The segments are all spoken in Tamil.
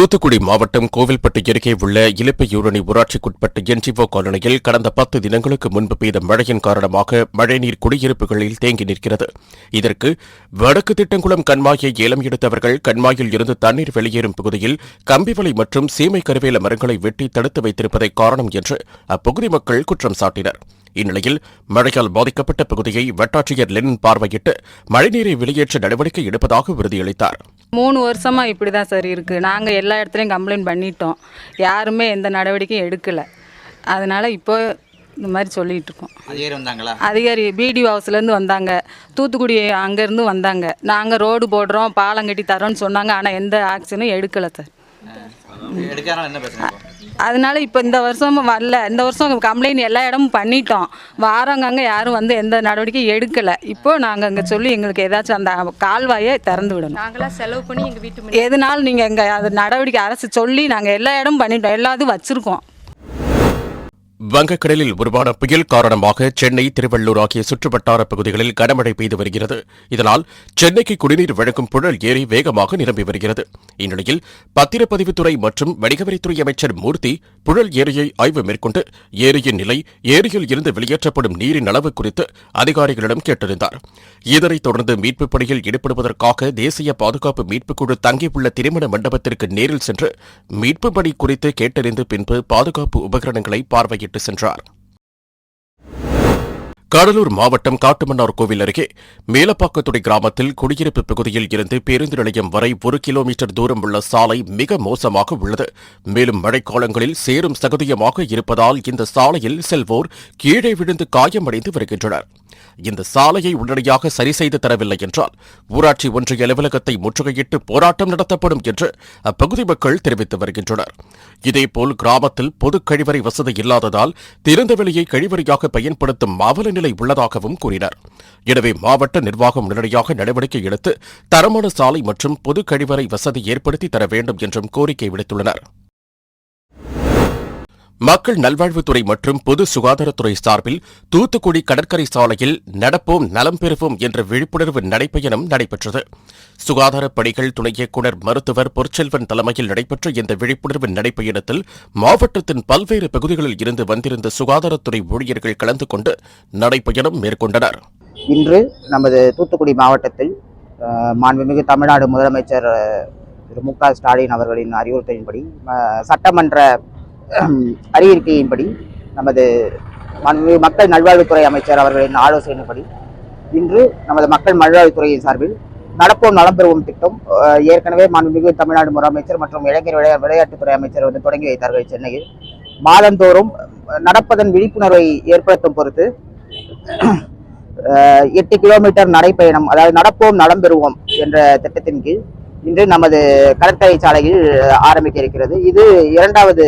தூத்துக்குடி மாவட்டம் கோவில்பட்டி அருகே உள்ள இலுப்பையூரணி ஊராட்சிக்குட்பட்ட என்ஜிஓ காலனியில் கடந்த 10 தினங்களுக்கு முன்பு பெய்த மழையின் காரணமாக மழைநீர் குடியிருப்புகளில் தேங்கி நிற்கிறது. இதற்கு வடக்கு திட்டங்குளம் கண்மாயை ஏலம் எடுத்தவர்கள் கண்மாயில் இருந்து தண்ணீர் வெளியேறும் பகுதியில் கம்பிவலை மற்றும் சீமை கருவேல மரங்களை வெட்டி தடுத்து வைத்திருப்பதை காரணம் என்று அப்பகுதி மக்கள் குற்றம் சாட்டினர். இந்நிலையில் மழையால் பாதிக்கப்பட்ட பகுதியை வட்டாட்சியர் லெனின் பார்வையிட்டு மழைநீரை வெளியேற்ற நடவடிக்கை எடுப்பதாக உறுதியளித்தார். 3 வருஷமா இப்படிதான் சார் இருக்கு. நாங்கள் எல்லா இடத்துலையும் கம்ப்ளைண்ட் பண்ணிட்டோம், யாருமே எந்த நடவடிக்கையும் எடுக்கல. அதனால இப்போ இந்த மாதிரி சொல்லிட்டு இருக்கோம். அதிகாரி பிடிஓ ஹவுஸ்லேருந்து வந்தாங்க, தூத்துக்குடி அங்கேருந்து வந்தாங்க. நாங்கள் ரோடு போடுறோம், பாலம் கட்டி தரோன்னு சொன்னாங்க. ஆனால் எந்த ஆக்ஷனும் எடுக்கலை சார். அதனால இப்போ இந்த வருஷம் வரல. இந்த வருஷம் கம்ப்ளைண்ட் எல்லா இடமும் பண்ணிட்டோம், வாரங்க யாரும் வந்து எந்த நடவடிக்கையும் எடுக்கலை. இப்போ நாங்கள் அங்கே சொல்லி எங்களுக்கு ஏதாச்சும் அந்த கால்வாயை திறந்து விடணும். நாங்களாம் செலவு பண்ணி எங்கள் வீட்டு எதனாலும் நீங்கள் எங்கள் அது நடவடிக்கை அரசு சொல்லி நாங்கள் எல்லா இடமும் பண்ணிட்டோம், எல்லாத்தையும் வச்சுருக்கோம். வங்கக்கடலில் உருவான புயல் காரணமாக சென்னை, திருவள்ளூர் ஆகிய சுற்றுவட்டார பகுதிகளில் கனமழை பெய்து வருகிறது. இதனால் சென்னைக்கு குடிநீர் வழங்கும் புழல் ஏரி வேகமாக நிரம்பி வருகிறது. இந்நிலையில் பத்திரப்பதிவுத்துறை மற்றும் வணிகவரித்துறை அமைச்சர் மூர்த்தி புழல் ஏரியை ஆய்வு மேற்கொண்டு ஏரியின் நிலை, ஏரியில் இருந்து வெளியேற்றப்படும் நீரின் அளவு குறித்து அதிகாரிகளிடம் கேட்டறிந்தார். இதனைத் தொடர்ந்து மீட்புப் பணியில் ஈடுபடுவதற்காக தேசிய பாதுகாப்பு மீட்புக் குழு தங்கியுள்ள திருமண மண்டபத்திற்கு நேரில் சென்று மீட்புப் பணி குறித்து கேட்டறிந்து பின்பு பாதுகாப்பு உபகரணங்களை பார்வையிட்டு சென்றார். கடலூர் மாவட்டம் காட்டுமன்னார் கோவில் அருகே மேலப்பாக்கத்துறை கிராமத்தில் குடியிருப்பு பகுதியில் இருந்து பேருந்து நிலையம் வரை 1 கிலோமீட்டர் தூரம் உள்ள சாலை மிக மோசமாக உள்ளது. மேலும் மழைக்காலங்களில் சேரும் சகதியமாக இருப்பதால் இந்த சாலையில் செல்வோர் கீழே விழுந்து காயமடைந்து வருகின்றனர். இந்த சாலையை உடனடியாக சரி செய்து தரவில்லை என்றால் ஊராட்சி ஒன்றிய அலுவலகத்தை முற்றுகையிட்டு போராட்டம் நடத்தப்படும் என்று அப்பகுதி மக்கள் தெரிவித்து வருகின்றனர். இதேபோல் கிராமத்தில் பொது கழிவறை வசதி இல்லாததால் திறந்தவெளியை கழிவறையாக பயன்படுத்தும் அவல நிலை உள்ளதாகவும் கூறினர். எனவே மாவட்ட நிர்வாகம் உடனடியாக நடவடிக்கை எடுத்து தரமான சாலை மற்றும் பொது கழிவறை வசதி ஏற்படுத்தி தர வேண்டும் என்றும் கோரிக்கை விடுத்துள்ளனர். மக்கள் நல்வாழ்வுத்துறை மற்றும் பொது சுகாதாரத்துறை சார்பில் தூத்துக்குடி கடற்கரை சாலையில் நடப்போம் நலம் பெறுவோம் என்ற விழிப்புணர்வு நடைப்பயணம் நடைபெற்றது. சுகாதாரப் பணிகள் துணை இயக்குநர் மருத்துவர் பொற்செல்வன் தலைமையில் நடைபெற்ற இந்த விழிப்புணர்வு நடைப்பயணத்தில் மாவட்டத்தின் பல்வேறு பகுதிகளில் இருந்து வந்திருந்த சுகாதாரத்துறை ஊழியர்கள் கலந்து கொண்டு நடைப்பயணம் மேற்கொண்டனர். இன்று நமது தூத்துக்குடி மாவட்டத்தில் மாண்புமிகு தமிழ்நாடு முதலமைச்சர் திரு மு.க. ஸ்டாலின் அவர்களின் அறிவுறுத்தலின்படி சட்டமன்ற அறிவிக்கையின்படி நமது மக்கள் நல்வாழ்வுத்துறை அமைச்சர் அவர்களின் ஆலோசனையின்படி இன்று நமது மக்கள் நல்வாழ்வுத்துறையின் சார்பில் நடப்போம் நலம் பெறுவோம் திட்டம் ஏற்கனவே மாண்புமிகு தமிழ்நாடு முதலமைச்சர் மற்றும் இளைஞர் விளையாட்டுத்துறை அமைச்சர் வந்து தொடங்கி வைத்தார்கள். சென்னையில் மாதந்தோறும் நடப்பதன் விழிப்புணர்வை ஏற்படுத்தும் பொறுத்து 8 கிலோமீட்டர் நடைப்பயணம், அதாவது நடப்போம் நலம் பெறுவோம் என்ற திட்டத்தின் கீழ் இன்று நமது கடற்கரை சாலையில் ஆரம்பிக்க இருக்கிறது. இது 2வது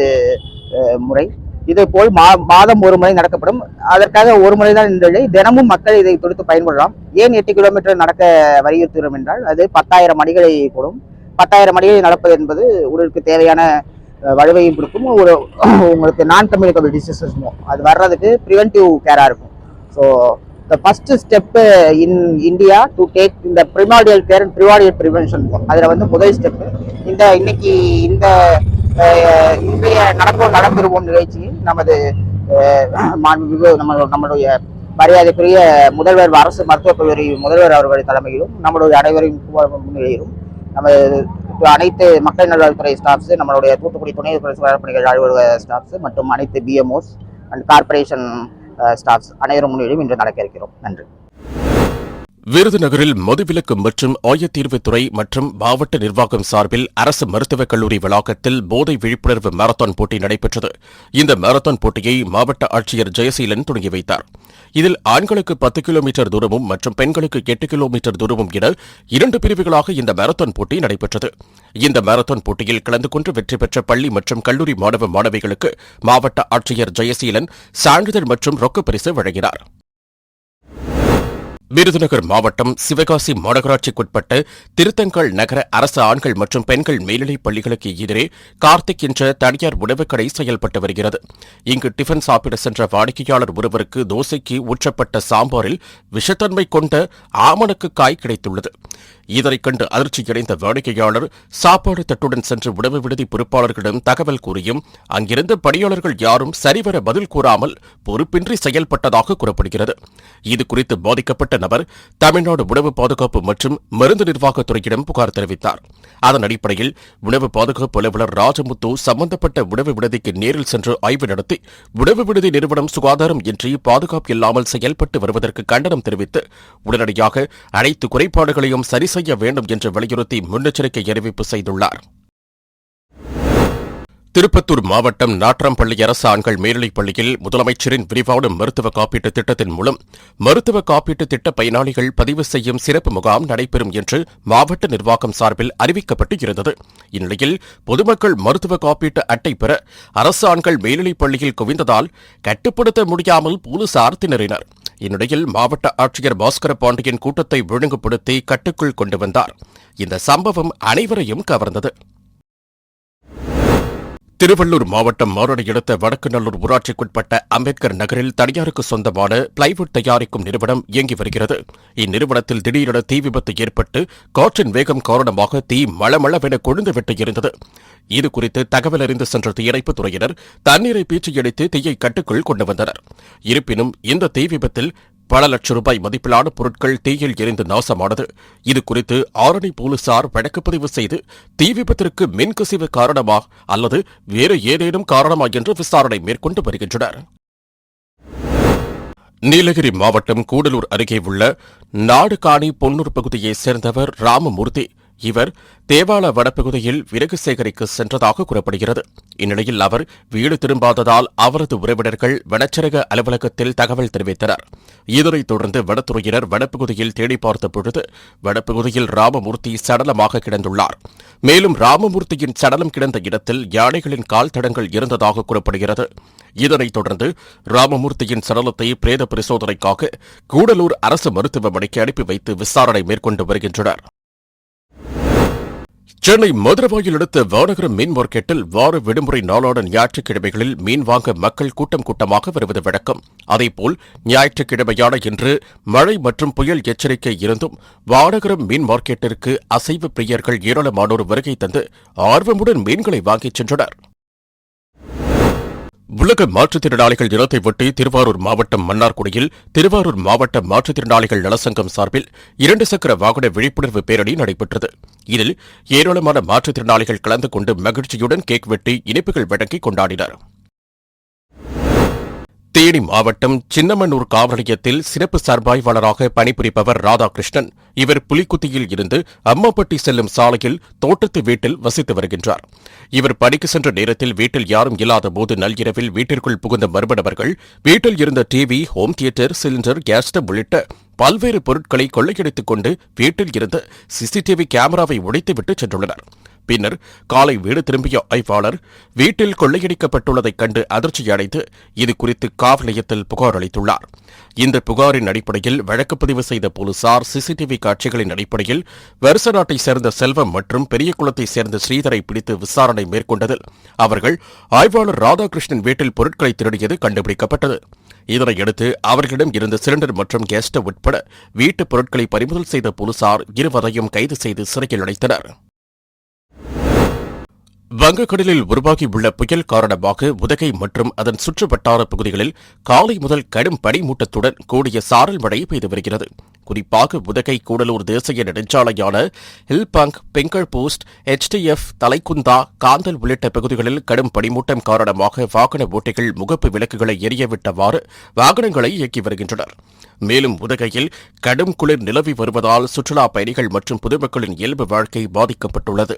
முறை. இதேபோல் மாதம் ஒரு முறை நடக்கப்படும். அதற்காக ஒரு முறைதான் இந்த தினமும் மக்கள் இதை கொடுத்து பயன்படலாம். ஏன் 8 கிலோமீட்டர் நடக்க வலியுறுத்துகிறோம் என்றால் அது 10,000 அடிகளை கூடும். 10,000 அடிகளை நடப்பது என்பது உடலுக்கு தேவையான வலுவையும் கொடுக்கும். உங்களுக்கு நான் கம்யூனிகபிள் டிசீசஸும் அது வர்றதுக்கு ப்ரிவென்டிவ் கேராக இருக்கும். So the first step in India to take the primordial care and primordial prevention. அதில் வந்து முதல் ஸ்டெப் இன்னைக்கு இந்த இன்றைய நடப்போம் நலம் பெறுவோம் நிகழ்ச்சியில் நமது நம்மளுடைய மரியாதைக்குரிய முதல்வர், அரசு மருத்துவக் கல்லூரி முதல்வர் அவர்களுடைய தலைமையிலும் நம்மளுடைய அனைவரின் முன்னிலையிலும் நமது அனைத்து மக்கள் நல்வாழ்வுத்துறை ஸ்டாஃப்ஸ், நம்மளுடைய தூத்துக்குடி துணை பணிகள் அலுவலக ஸ்டாஃப்ஸ் மற்றும் அனைத்து பிஎம்ஓஸ் அண்ட் கார்பரேஷன் ஸ்டாஃப்ஸ் அனைவரும் முன்னிலையும் இன்று நடக்க இருக்கிறோம். நன்றி. விருதுநகரில் மதுவிலக்கு மற்றும் ஆயத்தீர்வுத்துறை மற்றும் மாவட்ட நிர்வாகம் சார்பில் அரசு மருத்துவக் கல்லூரி வளாகத்தில் போதை விழிப்புணர்வு மாரத்தான் போட்டி நடைபெற்றது. இந்த மாரத்தான் போட்டியை மாவட்ட ஆட்சியர் ஜெயசீலன் தொடங்கி வைத்தார். இதில் ஆண்களுக்கு 10 கிலோமீட்டர் தூரமும் மற்றும் பெண்களுக்கு 8 கிலோமீட்டர் தூரமும் என 2 பிரிவுகளாக இந்த மாரத்தான் போட்டி நடைபெற்றது. இந்த மாரத்தான் போட்டியில் கலந்து கொண்டு வெற்றி பெற்ற பள்ளி மற்றும் கல்லூரி மாணவ மாணவிகளுக்கு மாவட்ட ஆட்சியர் ஜெயசீலன் சான்றிதழ் மற்றும் ரொக்கப்பரிசு வழங்கினார். விருதுநகர் மாவட்டம் சிவகாசி மாநகராட்சிக்குட்பட்ட திருத்தங்கல் நகர அரசு ஆண்கள் மற்றும் பெண்கள் மேல்நிலைப் பள்ளிகளுக்கு எதிரே கார்த்திக் என்ற தனியார் உணவுக் கடை செயல்பட்டு வருகிறது. இங்கு டிஃபன் சாப்பிட சென்ற வாடிக்கையாளர் ஒருவருக்கு தோசைக்கு ஊற்றப்பட்ட சாம்பாரில் விஷத்தன்மை கொண்ட ஆமணக்கு காய் கிடைத்துள்ளது. இதனைக் கண்டு அதிர்ச்சியடைந்த வாடிக்கையாளர் சாப்பாடு தட்டுடன் சென்று உணவு விடுதி பொறுப்பாளர்களிடம் தகவல் கூறியும் அங்கிருந்த பணியாளர்கள் யாரும் சரிவர பதில் கூறாமல் பொறுப்பின்றி செயல்பட்டதாக கூறப்படுகிறது. இதுகுறித்து பாதிக்கப்பட்ட நபர் தமிழ்நாடு உணவு பாதுகாப்பு மற்றும் மருந்து நிர்வாகத்துறையிடம் புகார் தெரிவித்தார். அதன் அடிப்படையில் உணவு பாதுகாப்பு அலுவலர் ராஜமுத்து சம்பந்தப்பட்ட உணவு விடுதிக்கு நேரில் சென்று ஆய்வு நடத்தி உணவு விடுதி நிறுவனம் சுகாதாரம் இன்றி பாதுகாப்பு இல்லாமல் செயல்பட்டு வருவதற்கு கண்டனம் தெரிவித்து உடனடியாக அனைத்து குறைபாடுகளையும் சரி செய்ய வேண்டும் என்று வலியுறுத்தி முன்னெச்சரிக்கை அறிவிப்பு செய்துள்ளார். திருப்பத்தூர் மாவட்டம் நாட்ராம்பள்ளி அரசு ஆண்கள் மேல்நிலைப் பள்ளியில் முதலமைச்சரின் விரிவான மருத்துவ காப்பீட்டுத் திட்டத்தின் மூலம் மருத்துவ காப்பீட்டுத் திட்ட பயனாளிகள் பதிவு செய்யும் சிறப்பு முகாம் நடைபெறும் என்று மாவட்ட நிர்வாகம் சார்பில் அறிவிக்கப்பட்டு இருந்தது. இந்நிலையில் பொதுமக்கள் மருத்துவ காப்பீட்டு அட்டை பெற அரசு ஆண்கள் மேல்நிலைப் பள்ளியில் குவிந்ததால் கட்டுப்படுத்த முடியாமல் போலீசார் திணறினர். இந்நிலையில் மாவட்ட ஆட்சியர் பாஸ்கர பாண்டியன் கூட்டத்தை ஒழுங்குபடுத்தி கட்டுக்குள் கொண்டு வந்தார். இந்த சம்பவம் அனைவரையும் கவர்ந்தது. திருவள்ளூர் மாவட்டம் மாரடை அடுத்த வடக்குநல்லூர் ஊராட்சிக்குட்பட்ட அம்பேத்கர் நகரில் தனியாருக்கு சொந்தமான பிளைவுட் தயாரிக்கும் நிறுவனம் இயங்கி வருகிறது. இந்நிறுவனத்தில் திடீரென தீ விபத்து ஏற்பட்டு காற்றின் வேகம் காரணமாக தீ மளமளவென கொழுந்துவிட்டு இருந்தது. இதுகுறித்து தகவல் அறிந்து சென்ற தீயணைப்புத் துறையினர் தண்ணீரை பீச்சியடித்து தீயை கட்டுக்குள் கொண்டு வந்தனர். இருப்பினும் இந்த தீ விபத்தில் பல லட்சம் ரூபாய் மதிப்பிலான பொருட்கள் தீயில் எரிந்து நாசமானது. இதுகுறித்து ஆரணி போலீசார் வழக்குப்பதிவு செய்து தீ விபத்திற்கு மின்கசிவு காரணமா அல்லது வேறு ஏதேனும் காரணமா என்று விசாரணை மேற்கொண்டு வருகின்றனர். நீலகிரி மாவட்டம் கூடலூர் அருகே உள்ள நாடுகாணி பொன்னூர் பகுதியைச் சேர்ந்தவர் ராமமூர்த்தி. இவர் தேவால வனப்பகுதியில் விறகு சேகரிக்க சென்றதாக கூறப்படுகிறது. இந்நிலையில் அவர் வீடு திரும்பாததால் அவரது உறவினர்கள் வனச்சரக அலுவலகத்தில் தகவல் தெரிவித்தனர். இதனைத் தொடர்ந்து வனத்துறையினர் வனப்பகுதியில் தேடி பார்த்தபொழுது வனப்பகுதியில் ராமமூர்த்தி சடலமாக கிடந்துள்ளார். மேலும் ராமமூர்த்தியின் சடலம் கிடந்த இடத்தில் யானைகளின் கால் தடங்கள் இருந்ததாக கூறப்படுகிறது. இதனைத் தொடர்ந்து ராமமூர்த்தியின் சடலத்தை பிரேத பரிசோதனைக்காக கூடலூர் அரசு மருத்துவமனைக்கு அனுப்பி வைத்து விசாரணை மேற்கொண்டு வருகின்றனர். சென்னை மதுரவாயில் அடுத்த வானகரம் மீன் மார்க்கெட்டில் வார விடுமுறை நாளான ஞாயிற்றுக்கிழமைகளில் மீன் வாங்க மக்கள் கூட்டம் கூட்டமாக வருவது வழக்கம். அதேபோல் ஞாயிற்றுக்கிழமையான இன்று மழை மற்றும் புயல் எச்சரிக்கை இருந்தும் வானகரம் மீன் மார்க்கெட்டிற்கு அசைவ பிரியர்கள் ஏராளமானோர் வருகை தந்து ஆர்வமுடன் மீன்களை வாங்கிச் சென்றனர். உலக மாற்றுத்திறனாளிகள் தினத்தை ஒட்டி திருவாரூர் மாவட்டம் மன்னார்குடியில் திருவாரூர் மாவட்ட மாற்றுத்திறனாளிகள் நலசங்கம் சார்பில் 2 சக்கர வாகன விழிப்புணர்வு பேரணி நடைபெற்றது. இதில் ஏராளமான மாற்றுத்திறனாளிகள் கலந்து கொண்டு மகிழ்ச்சியுடன் கேக் வெட்டி இனிப்புகள் வழங்கி கொண்டாடினர். தேனி மாவட்டம் சின்னமனூர் காவல் நிலையத்தில் சிறப்பு சர்பாய்வாளராக பணிபுரிப்பவர் ராதாகிருஷ்ணன். இவர் புலிக்குத்தியில் இருந்து அம்மாப்பட்டி செல்லும் சாலையில் தோட்டத்து வீட்டில் வசித்து வருகின்றார். இவர் பணிக்கு சென்ற நேரத்தில் வீட்டில் யாரும் இல்லாதபோது நள்ளிரவில் வீட்டிற்குள் புகுந்த மர்ம நபர்கள் வீட்டில் இருந்த TV, home theatre, cylinder, gas stove உள்ளிட்ட பல்வேறு பொருட்களை கொள்ளையடித்துக் கொண்டு வீட்டில் இருந்த சிசிடிவி கேமராவை உடைத்துவிட்டு சென்றுள்ளனர். பின்னர் காலை வீடு திரும்பிய ஆய்வாளர் வீட்டில் கொள்ளையடிக்கப்பட்டுள்ளதைக் கண்டு அதிர்ச்சியடைந்து இதுகுறித்து காவல் நிலையத்தில் புகார் அளித்துள்ளார். இந்த புகாரின் அடிப்படையில் வழக்குப்பதிவு செய்த போலீசார் சிசிடிவி காட்சிகளின் அடிப்படையில் வருசநாட்டைச் சேர்ந்த செல்வம் மற்றும் பெரியகுளத்தைச் சேர்ந்த ஸ்ரீதரை பிடித்து விசாரணை மேற்கொண்டதில் அவர்கள் ஆய்வாளர் ராதாகிருஷ்ணன் வீட்டில் பொருட்களை திருடியது கண்டுபிடிக்கப்பட்டது. இதனையடுத்து அவர்களிடம் இருந்த சிலிண்டர் மற்றும் கேஸ் ஸ்டவ் உட்பட வீட்டுப் பொருட்களை பறிமுதல் செய்த போலீசார் இருவரையும் கைது செய்து சிறையில் அடைத்தனர். வங்கக்கடலில் உருவாகியுள்ள புயல் காரணமாக உதகை மற்றும் அதன் சுற்றுவட்டார பகுதிகளில் காலை முதல் கடும் பனிமூட்டத்துடன் கூடிய சாரல் மழை பெய்து வருகிறது. குறிப்பாக உதகை கூடலூர் தேசிய நெடுஞ்சாலையான ஹில்பாங், பெங்கல் போஸ்ட், HTF, தலைக்குந்தா, காந்தல் உள்ளிட்ட பகுதிகளில் கடும் பனிமூட்டம் காரணமாக வாகன ஓட்டிகள் முகப்பு விளக்குகளை எரியவிட்டவாறு வாகனங்களை இயக்கி வருகின்றனர். மேலும் உதகையில் கடும் குளிர் நிலவி வருவதால் சுற்றுலாப் பயணிகள் மற்றும் பொதுமக்களின் இயல்பு வாழ்க்கை பாதிக்கப்பட்டுள்ளது.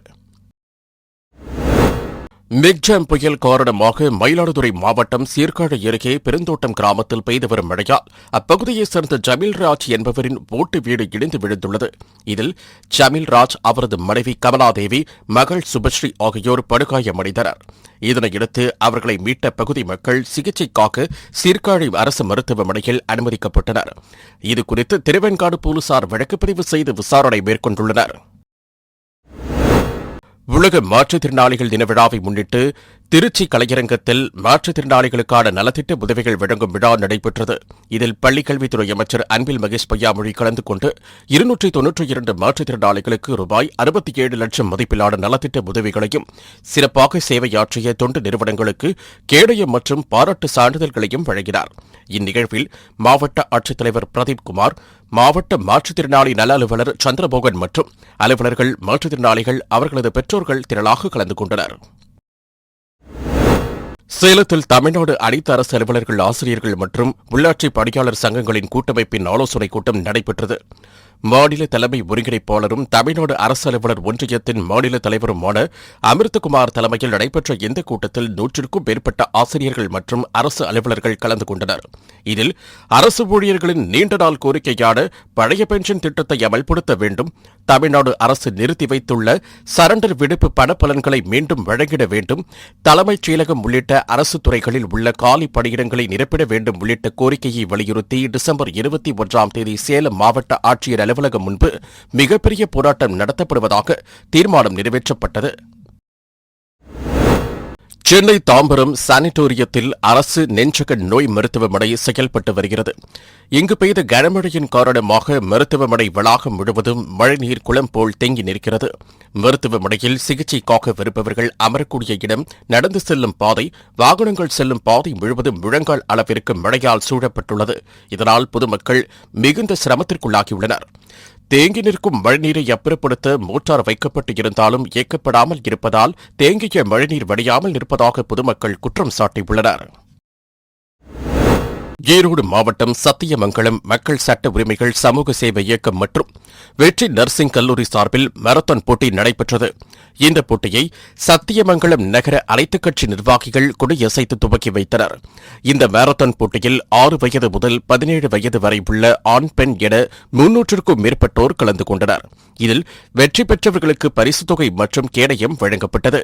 மிக்ஜாம் புயல் காரணமாக மயிலாடுதுறை மாவட்டம் சீர்காழி அருகே பெருந்தோட்டம் கிராமத்தில் பெய்து வரும் மழையால் அப்பகுதியைச் சேர்ந்த ஜமீல்ராஜ் என்பவரின் ஓட்டு வீடு இடிந்து விழுந்துள்ளது. இதில் ஜமீல்ராஜ், அவரது மனைவி கமலாதேவி, மகள் சுபஸ்ரீ ஆகியோர் படுகாயமடைந்தனர். இதனையடுத்து அவர்களை மீட்ட பகுதி மக்கள் சிகிச்சைக்காக சீர்காழி அரசு மருத்துவமனையில் அனுமதிக்கப்பட்டனர். இதுகுறித்து திருவெண்காடு போலீசார் வழக்குப்பதிவு செய்து விசாரணை மேற்கொண்டுள்ளனர். உலக மாற்றுத்திறனாளிகள் தின விழாவை முன்னிட்டு திருச்சி கலையரங்கத்தில் மாற்றுத்திறனாளிகளுக்கான நலத்திட்ட உதவிகள் வழங்கும் விழா நடைபெற்றது. இதில் பள்ளிக்கல்வித்துறை அமைச்சர் அன்பில் மகேஷ் பொய்யாமொழி கலந்து கொண்டு 292 மாற்றுத்திறனாளிகளுக்கு ரூபாய் 67 லட்சம் மதிப்பிலான நலத்திட்ட உதவிகளையும், சிறப்பாக சேவையாற்றிய தொண்டு நிறுவனங்களுக்கு கேடயம் மற்றும் பாராட்டு சான்றிதழ்களையும் வழங்கினார். இந்நிகழ்வில் மாவட்ட ஆட்சித்தலைவர் பிரதீப் குமார், மாவட்ட மாற்றுத்திறனாளி நல அலுவலர் சந்திரமோகன் மற்றும் அலுவலர்கள், மாற்றுத்திறனாளிகள், அவர்களது பெற்றோர்கள் திரளாக கலந்து கொண்டனர். சேலத்தில் தமிழ்நாடு அனைத்து அரசு அலுவலர்கள், ஆசிரியர்கள் மற்றும் உள்ளாட்சி பணியாளர் சங்கங்களின் கூட்டமைப்பின் ஆலோசனைக் கூட்டம் நடைபெற்றது. மாநில தலைமை ஒருங்கிணைப்பாளரும் தமிழ்நாடு அரசு அலுவலர் ஒன்றியத்தின் மாநில தலைவருமான அமிர்தகுமார் தலைமையில் நடைபெற்ற இந்த கூட்டத்தில் 100க்கும் மேற்பட்ட ஆசிரியர்கள் மற்றும் அரசு அலுவலர்கள் கலந்து கொண்டனர். இதில் அரசு ஊழியர்களின் நீண்ட நாள் கோரிக்கையான பழைய பென்ஷன் திட்டத்தை அமல்படுத்த வேண்டும், தமிழ்நாடு அரசு நிறுத்தி வைத்துள்ள சரண்டர் விடுப்பு பணப்பலன்களை மீண்டும் வழங்கிட வேண்டும், தலைமைச் செயலகம் உள்ளிட்ட அரசு துறைகளில் உள்ள காலி பணியிடங்களை நிரப்பிட வேண்டும் உள்ளிட்ட கோரிக்கையை வலியுறுத்தி டிசம்பர் 21ஆம் தேதி சேலம் மாவட்ட ஆட்சியர் அலுவலகம் முன்பு மிகப்பெரிய போராட்டம் நடத்தப்படுவதாக தீர்மானம் நிறைவேற்றப்பட்டது. சென்னை தாம்பரம் சானிட்டோரியத்தில் அரசு நெஞ்சக நோய் மருத்துவமனை செயல்பட்டு வருகிறது. இங்கு பெய்த கனமழையின் காரணமாக மருத்துவமனை வளாகம் முழுவதும் மழைநீர் குளம் போல் தேங்கி நிற்கிறது. மருத்துவமனையில் சிகிச்சைக்காக வருபவர்கள் அமரக்கூடிய இடம், நடந்து செல்லும் பாதை, வாகனங்கள் செல்லும் பாதை முழுவதும் முழங்கால் அளவிற்கு மழையால் சூழப்பட்டுள்ளது. இதனால் பொதுமக்கள் மிகுந்த சிரமத்திற்குள்ளாகியுள்ளனர். தேங்கி நிற்கும் மழைநீரை அப்புறப்படுத்த மோட்டார் வைக்கப்பட்டு இருந்தாலும் இயக்கப்படாமல் இருப்பதால் தேங்கிய மழைநீர் வடியாமல் இருப்பதாக பொதுமக்கள் குற்றம் சாட்டியுள்ளனர். ஈரோடு மாவட்டம் சத்தியமங்கலம் மக்கள் சட்ட உரிமைகள் சமூக சேவை இயக்கம் மற்றும் வெற்றி நர்சிங் கல்லூரி சார்பில் மாரத்தான் போட்டி நடைபெற்றது. இந்த போட்டியை சத்தியமங்கலம் நகர அனைத்துக் கட்சி நிர்வாகிகள் கொடியசைத்து துவக்கி வைத்தனர். இந்த மாரத்தான் போட்டியில் 6 வயது முதல் 17 வயது வரை உள்ள ஆண், பெண் என 300க்கும் மேற்பட்டோர் கலந்து கொண்டனர். இதில் வெற்றி பெற்றவர்களுக்கு பரிசுத் தொகை மற்றும் கேடயம் வழங்கப்பட்டது.